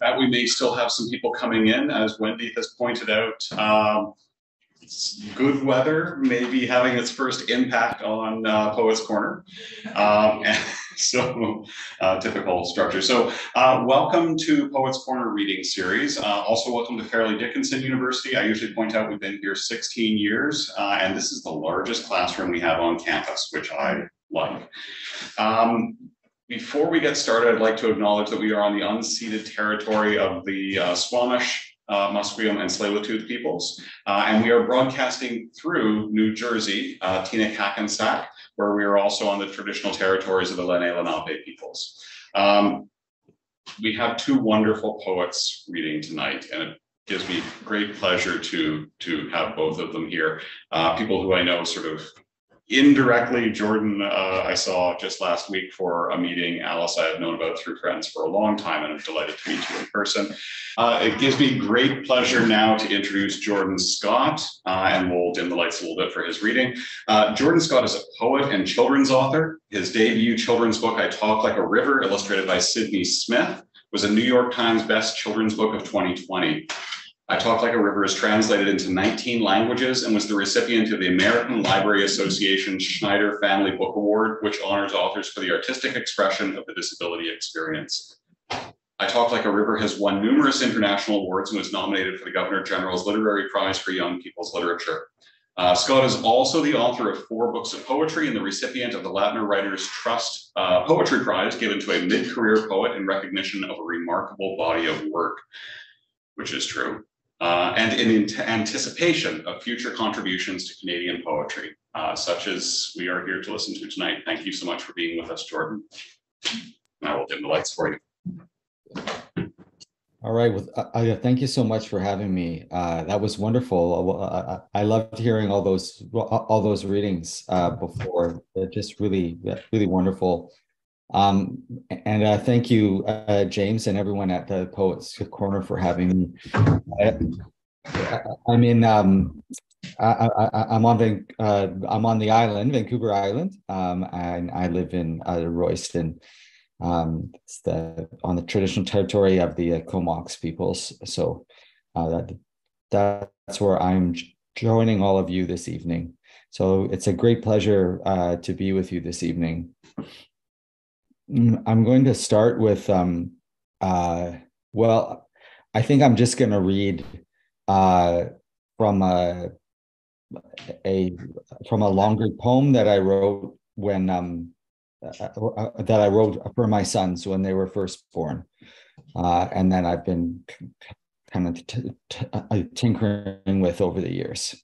that we may still have some people coming in, as Wendy has pointed out. Good weather may be having its first impact on Poets Corner. So typical structure. So welcome to Poets Corner reading series. Also welcome to Fairleigh Dickinson University. I usually point out we've been here 16 years, and this is the largest classroom we have on campus, which I like. Before we get started, I'd like to acknowledge that we are on the unceded territory of the Squamish, Musqueam, and Tsleil-Waututh peoples, and we are broadcasting through New Jersey, Hackensack, where we are also on the traditional territories of the Lenni-Lenape peoples. We have two wonderful poets reading tonight, and it gives me great pleasure to have both of them here. People who I know sort of indirectly. Jordan, I saw just last week for a meeting. Alice, I have known about through friends for a long time, and I'm delighted to meet you in person. It gives me great pleasure now to introduce Jordan Scott, and we'll dim the lights a little bit for his reading. Jordan Scott is a poet and children's author. His debut children's book, I Talk Like a River, illustrated by Sydney Smith, was a New York Times Best Children's Book of 2020. I Talk Like a River is translated into 19 languages and was the recipient of the American Library Association's Schneider Family Book Award, which honors authors for the artistic expression of the disability experience. I Talk Like a River has won numerous international awards and was nominated for the Governor General's Literary Prize for Young People's Literature. Scott is also the author of 4 books of poetry and the recipient of the Latner Writers Trust Poetry Prize, given to a mid-career poet in recognition of a remarkable body of work, which is true. And in anticipation of future contributions to Canadian poetry, such as we are here to listen to tonight. Thank you so much for being with us, Jordan. I will dim the lights for you. All right. Well, thank you so much for having me. That was wonderful. I loved hearing all those readings before. They're just really wonderful. And thank you, James, and everyone at the Poets Corner for having me. I'm on the island, Vancouver Island, and I live in Royston. It's on the traditional territory of the Comox peoples. So that's where I'm joining all of you this evening. So it's a great pleasure to be with you this evening. I'm going to start with, well, I think I'm just going to read from a longer poem that I wrote when for my sons when they were first born, and then I've been kind of tinkering with over the years.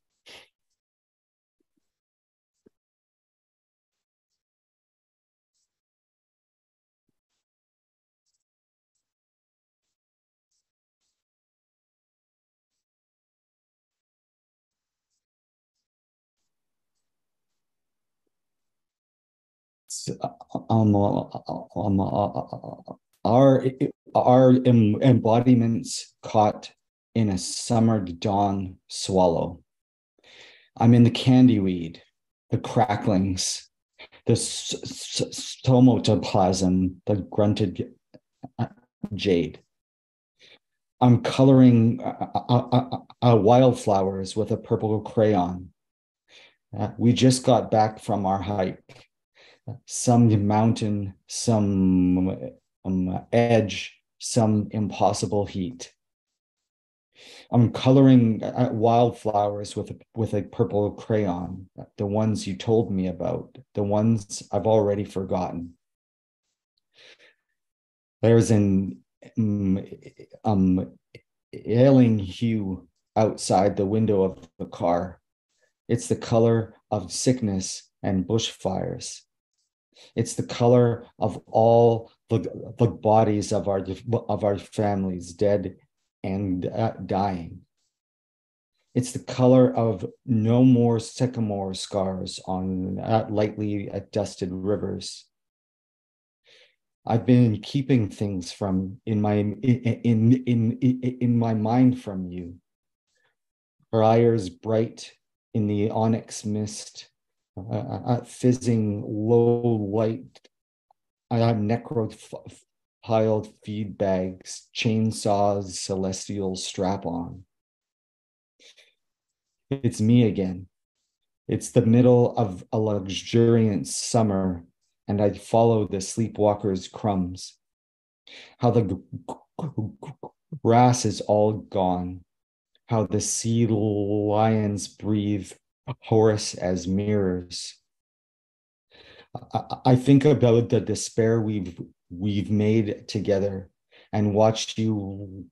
Our embodiments caught in a summer dawn swallow. I'm in the candy weed, the cracklings, the stomotoplasm, the grunted jade. I'm coloring wildflowers with a purple crayon. We just got back from our hike. Some mountain, some edge, some impossible heat. I'm coloring wildflowers with a purple crayon, the ones you told me about, the ones I've already forgotten. There's an ailing hue outside the window of the car. It's the color of sickness and bushfires. It's the color of all the bodies of our families, dead and dying. It's the color of no more sycamore scars on lightly dusted rivers. I've been keeping things from in my mind from you. Briars bright in the onyx mist. Fizzing low light, necrophiles piled feed bags, chainsaws, celestial strap-on. It's me again. It's the middle of a luxuriant summer, and I follow the sleepwalker's crumbs. How the grass is all gone. How the sea lions breathe hoarse as mirrors. I think about the despair we've made together, and watched you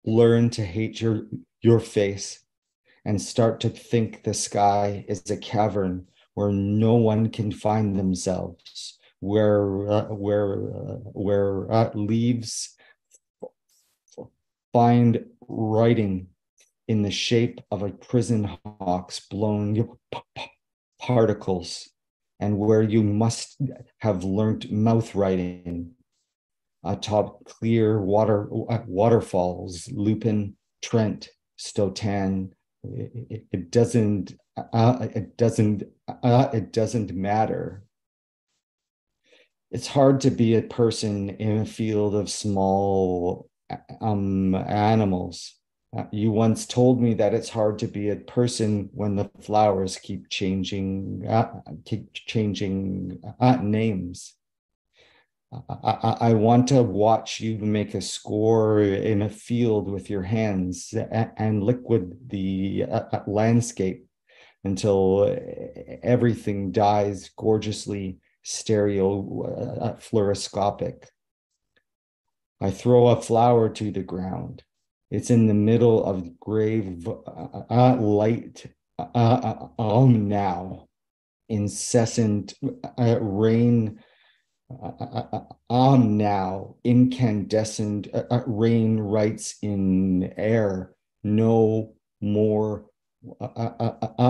learn to hate your face and start to think the sky is a cavern where no one can find themselves, where leaves find writing in the shape of a prison hawk's blown particles, and where you must have learnt mouth writing atop clear waterfalls, Lupin, Trent, Stotan. It doesn't matter. It's hard to be a person in a field of small animals. You once told me that it's hard to be a person when the flowers keep changing names. I want to watch you make a score in a field with your hands and liquid the landscape until everything dies gorgeously stereo fluoroscopic. I throw a flower to the ground. It's in the middle of grave light now. Incessant rain now. Incandescent rain writes in air. No more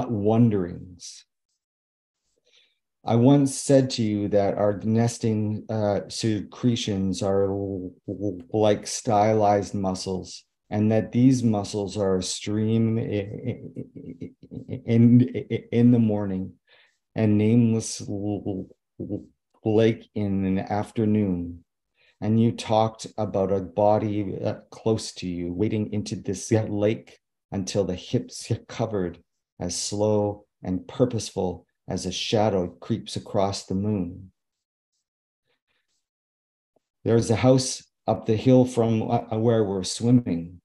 wonderings. I once said to you that our nesting secretions are like stylized muscles, and that these muscles are a stream in the morning, and nameless lake in an afternoon. And you talked about a body close to you, wading into this lake until the hips covered, as slow and purposeful as a shadow creeps across the moon. There's a house up the hill from where we're swimming.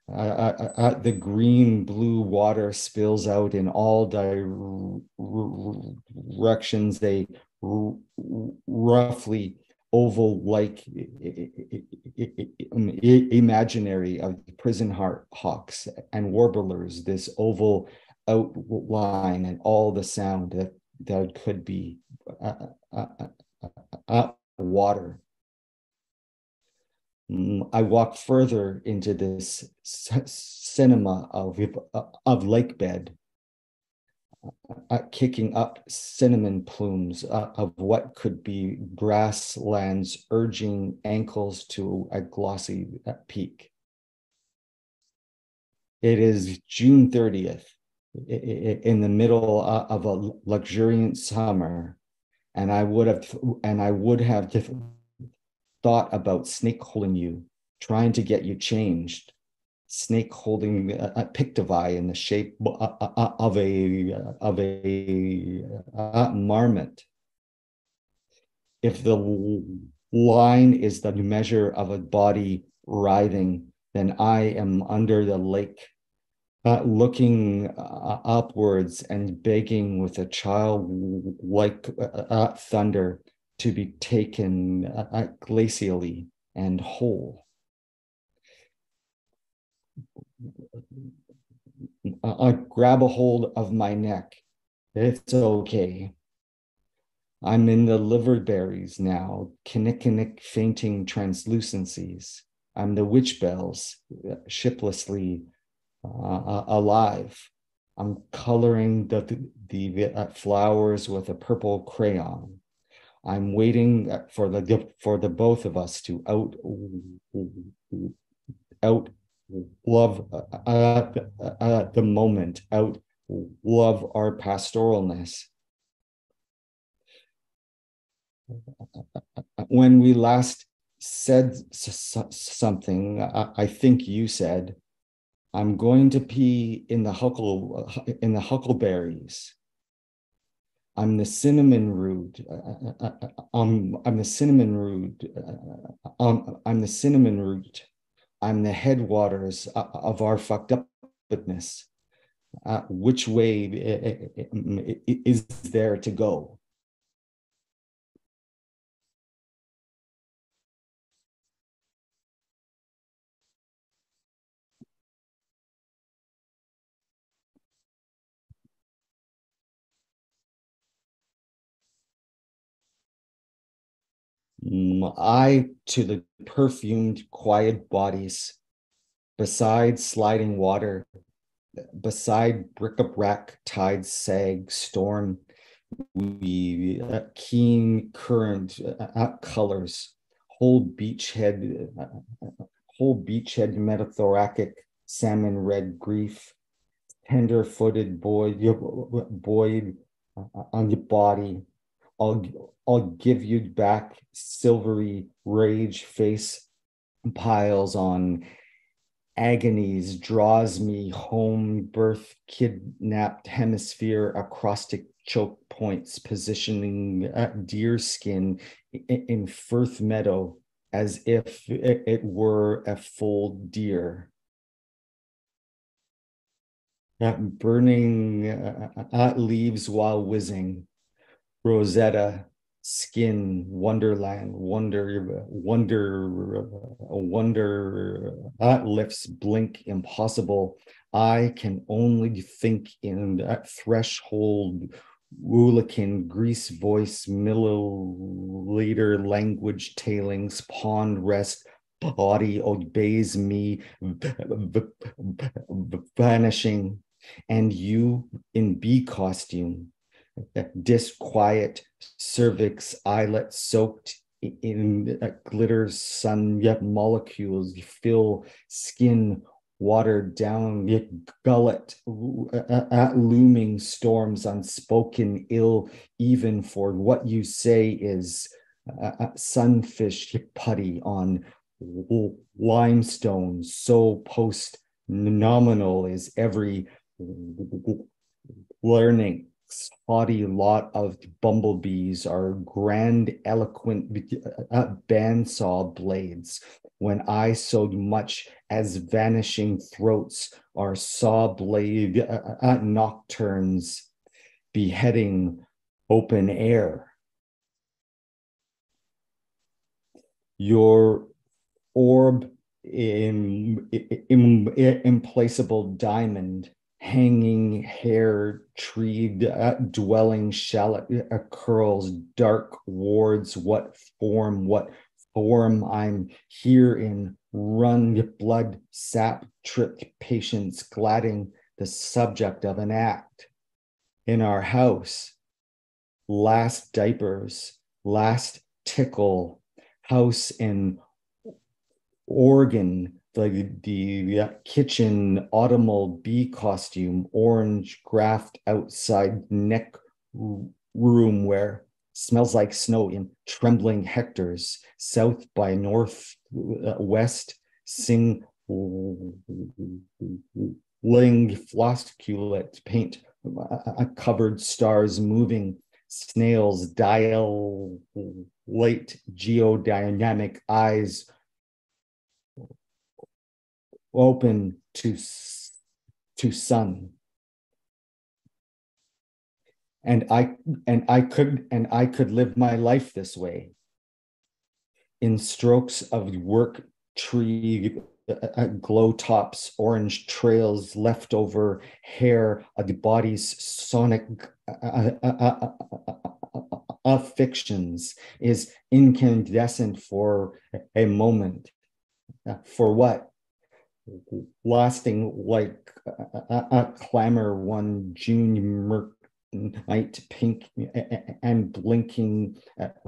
The green blue water spills out in all directions, a roughly oval-like imaginary of prison hawks and warblers, this oval outline and all the sound that could be water. I walk further into this cinema of lake bed, kicking up cinnamon plumes of what could be grasslands, urging ankles to a glossy peak. It is June 30th, in the middle of a luxuriant summer, and I would have thought about snake holding you, trying to get you changed. Snake holding a pictovie in the shape of a marmot. If the line is the measure of a body writhing, then I am under the lake, looking upwards and begging with a childlike thunder to be taken glacially and whole. Grab a hold of my neck. It's okay. I'm in the liverberries now, kinnick fainting translucencies. I'm the witch bells, shiplessly alive. I'm coloring the flowers with a purple crayon. I'm waiting for the both of us to out love the moment, out love our pastoralness. When we last said something. I think you said, I'm going to pee in the huckleberries. I'm the cinnamon root. I'm the cinnamon root. I'm the cinnamon root. I'm the headwaters of our fucked upness. Which way is there to go? I to the perfumed, quiet bodies, beside sliding water, beside bric-a-brac, tides sag, storm, we keen current colors, whole beachhead metathoracic, salmon red grief, tender-footed boy on your body. I'll give you back silvery rage face piles on agonies, draws me home, birth, kidnapped hemisphere, acrostic choke points, positioning deer skin in Firth Meadow as if it were a full deer. Burning leaves while whizzing, Rosetta, skin, wonderland, wonder, lifts, blink, impossible. I can only think in that threshold, Woolican, grease voice, milliliter language, tailings, pond rest, body obeys me, vanishing, and you in bee costume, disquiet, cervix, eyelet soaked in glitter, sun molecules, fill skin, water down gullet, looming storms, unspoken ill, even for what you say is sunfish putty on limestone, so post-nominal is every learning. Spotty lot of bumblebees are grand, eloquent bandsaw blades. When I so much as vanishing throats are saw blade nocturnes, beheading open air. Your orb implacable diamond, hanging hair, treed, dwelling shallot curls, dark wards, what form I'm here in, run blood, sap, tripped patience, gladding the subject of an act. In our house, last diapers, last tickle, house in organ, the kitchen autumnal bee costume, orange graft outside neck room where smells like snow in trembling hectares, south by north west, sing ling flosculate paint, covered stars moving, snails dilate geodynamic eyes open to sun, and I could live my life this way, in strokes of work tree glow tops, orange trails, leftover hair of the body's sonic fictions is incandescent for a moment. For what? Lasting like a clamor one June night, pink and blinking,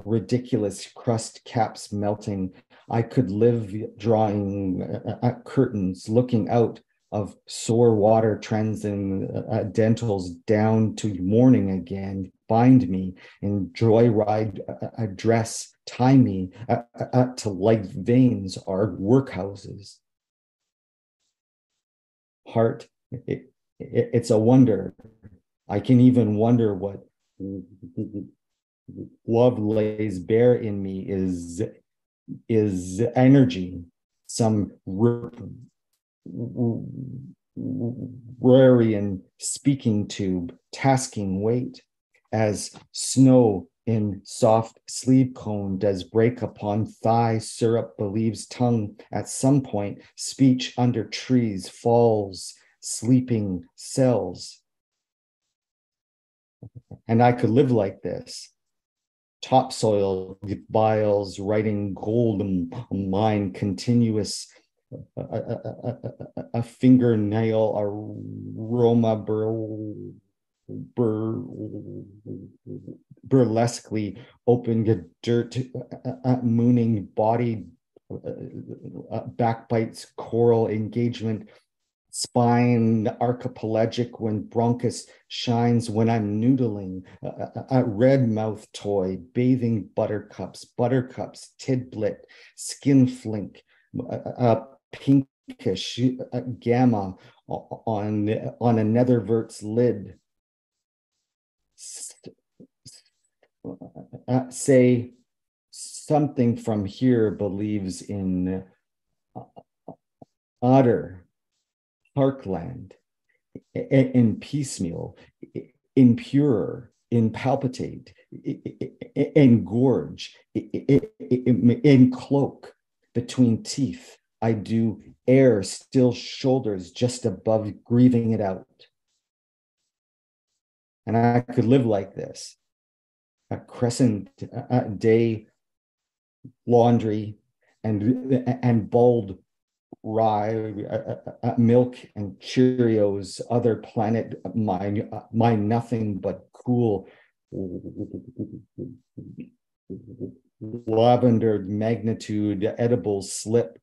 ridiculous crust caps melting. I could live drawing curtains, looking out of sore water transcendentals down to morning again, bind me in joyride dress, tie me to light veins are workhouses. Heart, it's a wonder. I can even wonder what love lays bare in me is energy, some Rarian speaking tube, tasking weight, as snow in soft sleeve cone does break upon thigh, syrup believes tongue at some point, speech under trees falls, sleeping cells. And I could live like this. Topsoil biles, writing golden mine, continuous a fingernail aroma burlesquely open dirt mooning body backbites coral engagement spine archipelagic when bronchus shines when I'm noodling a red mouth toy bathing buttercups tidblit skin flink pinkish gamma on a nethervert's lid. Say something from here believes in utter parkland, in piecemeal, in pure, in palpitate, in gorge, in cloak, between teeth. I do air still shoulders just above grieving it out. And I could live like this. A crescent day laundry and bold rye, milk and Cheerios, other planet, my nothing but cool lavender magnitude edibles slip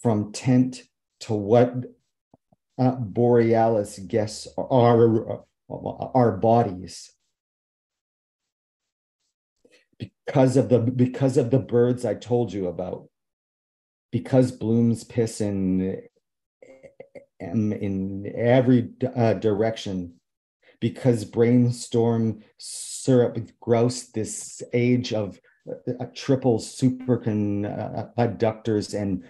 from tent to what borealis guess are our bodies. Because of the birds I told you about, because blooms piss in every direction, because brainstorm syrup grouse this age of triple superconductors and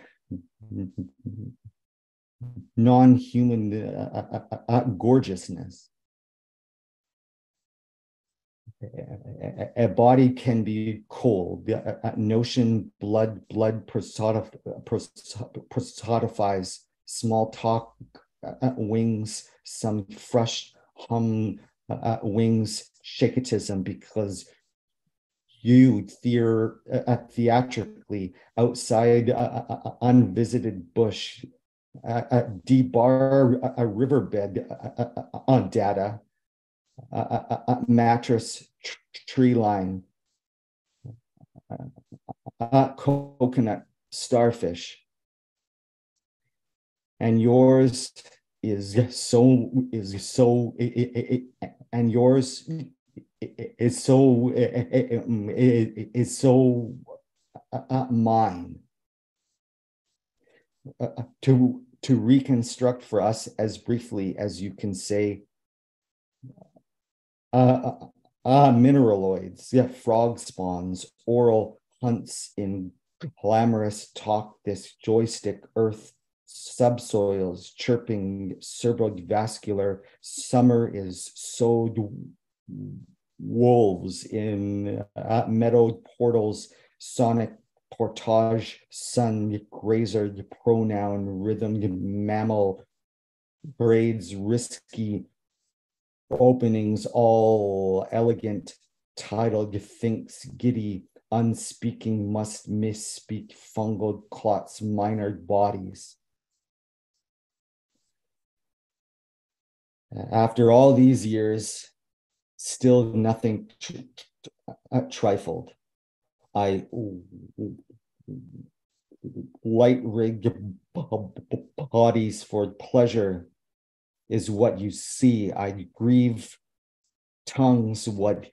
non-human gorgeousness. A body can be cold. A notion blood personifies small talk wings, some fresh hum wings shaketism because you theatrically outside unvisited bush debar a riverbed on data mattress tree line coconut starfish and yours is so mine to reconstruct for us as briefly as you can say mineraloids, yeah, frog spawns, oral hunts in glamorous talk, this joystick earth, subsoils, chirping, cerebrovascular, summer is sowed wolves in meadow portals, sonic portage, sun, grazer, pronoun, rhythm, mammal, braids, risky, openings, all elegant, tidal, thinks, giddy, unspeaking, must misspeak, fungal clots, minor bodies. After all these years, still nothing trifled. I light rig bodies for pleasure is what you see. I grieve tongues, what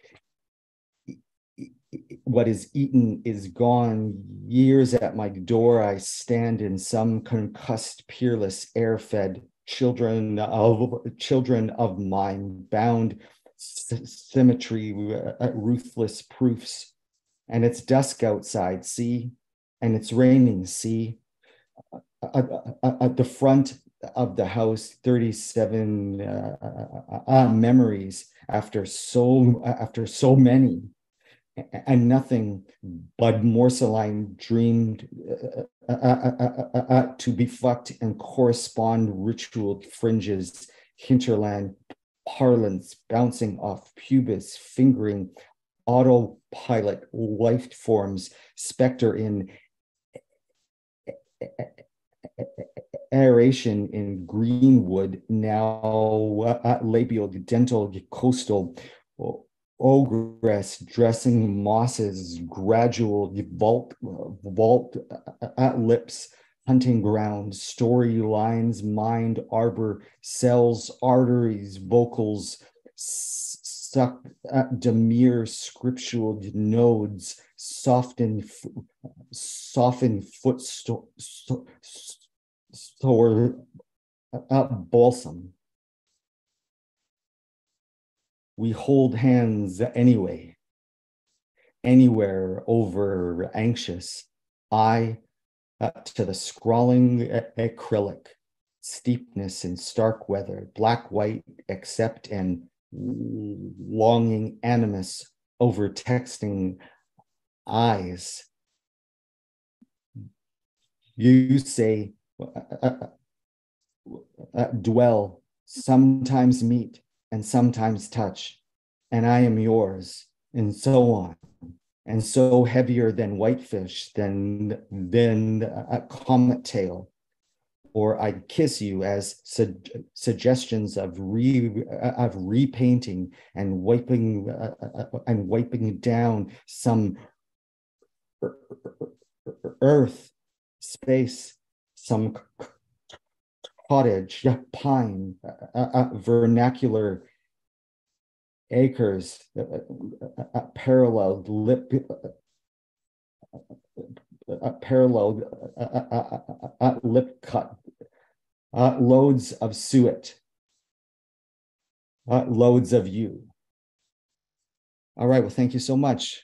what is eaten is gone. Years at my door, I stand in some concussed, peerless, air-fed children of mine, bound symmetry, ruthless proofs. And it's dusk outside, see? And it's raining, see? At the front of the house, 37 memories after so many, and nothing but Morseline dreamed to be fucked and correspond ritual fringes, hinterland parlance bouncing off pubis, fingering autopilot life forms, specter in aeration in Greenwood, now labial, dental, coastal, ogress, dressing mosses, gradual, vault lips, hunting ground, storylines, mind, arbor, cells, arteries, vocals, suck, demure, scriptural nodes, soften foot store, balsam. We hold hands anyway, anywhere over anxious, eye to the scrawling acrylic, steepness in stark weather, black, white, accept, and longing animus over texting eyes. You say, dwell, sometimes meet, and sometimes touch, and I am yours, and so on, and so heavier than whitefish, than a comet tail, or I'd kiss you as suggestions of repainting and wiping down some earth, space, some cottage, pine, vernacular acres, paralleled lip, lip cut, loads of suet, loads of you. All right, well, thank you so much.